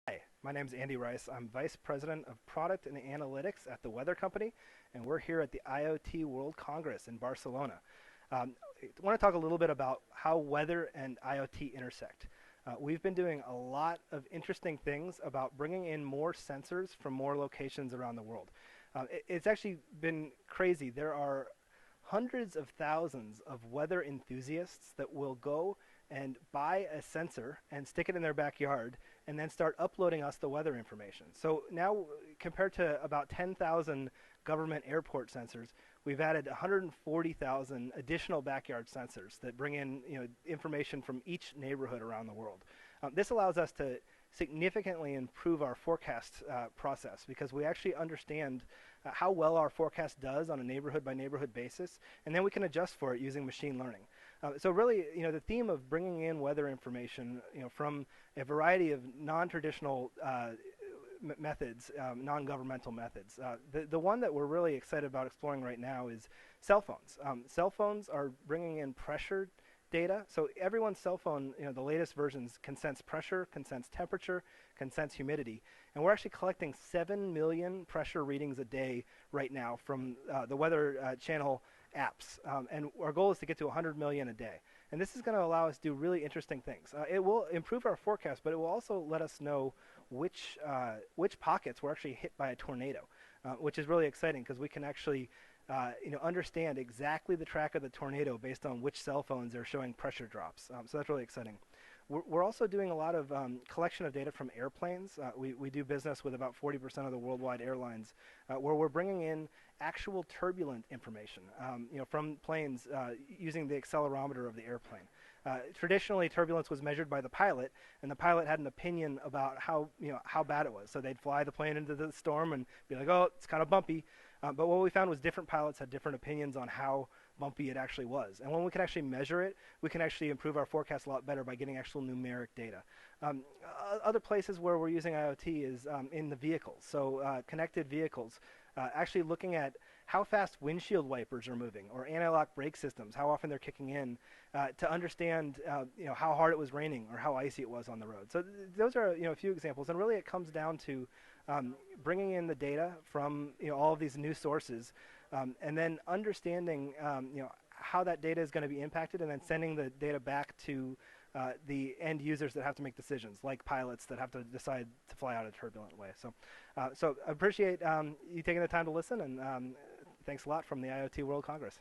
Hi, my name is Andy Rice. I'm Vice President of Product and Analytics at the Weather Company, and we're here at the IoT World Congress in Barcelona. I want to talk a little bit about how weather and IoT intersect. We've been doing a lot of interesting things about bringing in more sensors from more locations around the world. It's actually been crazy. There are hundreds of thousands of weather enthusiasts that will go and buy a sensor and stick it in their backyard and then start uploading us the weather information. So now, compared to about 10,000 government airport sensors, we've added 140,000 additional backyard sensors that bring in information from each neighborhood around the world. This allows us to significantly improve our forecast process because we actually understand how well our forecast does on a neighborhood by neighborhood basis, and then we can adjust for it using machine learning. So really, the theme of bringing in weather information, from a variety of non-traditional methods, non-governmental methods. The one that we're really excited about exploring right now is cell phones. Cell phones are bringing in pressure data. So everyone's cell phone, the latest versions can sense pressure, can sense temperature, can sense humidity. And we're actually collecting 7 million pressure readings a day right now from the Weather Channel apps. And our goal is to get to 100 million a day. And this is going to allow us to do really interesting things. It will improve our forecast, but it will also let us know which pockets were actually hit by a tornado, which is really exciting because we can actually understand exactly the track of the tornado based on which cell phones are showing pressure drops. So that's really exciting. We're also doing a lot of collection of data from airplanes. We do business with about 40% of the worldwide airlines, where we're bringing in actual turbulent information, from planes using the accelerometer of the airplane. Traditionally, turbulence was measured by the pilot, and the pilot had an opinion about how bad it was. So they'd fly the plane into the storm and be like, "Oh, it's kind of bumpy." But what we found was different pilots had different opinions on how bumpy it actually was. And when we can actually measure it, we can actually improve our forecast a lot better by getting actual numeric data. Other places where we're using IoT is in the vehicles. So connected vehicles, actually looking at how fast windshield wipers are moving or anti-lock brake systems, how often they're kicking in, to understand how hard it was raining or how icy it was on the road. So those are a few examples, and really it comes down to bringing in the data from all of these new sources, and then understanding how that data is going to be impacted, and then sending the data back to the end users that have to make decisions, like pilots that have to decide to fly out a turbulent way. So I appreciate you taking the time to listen, and thanks a lot from the IoT World Congress.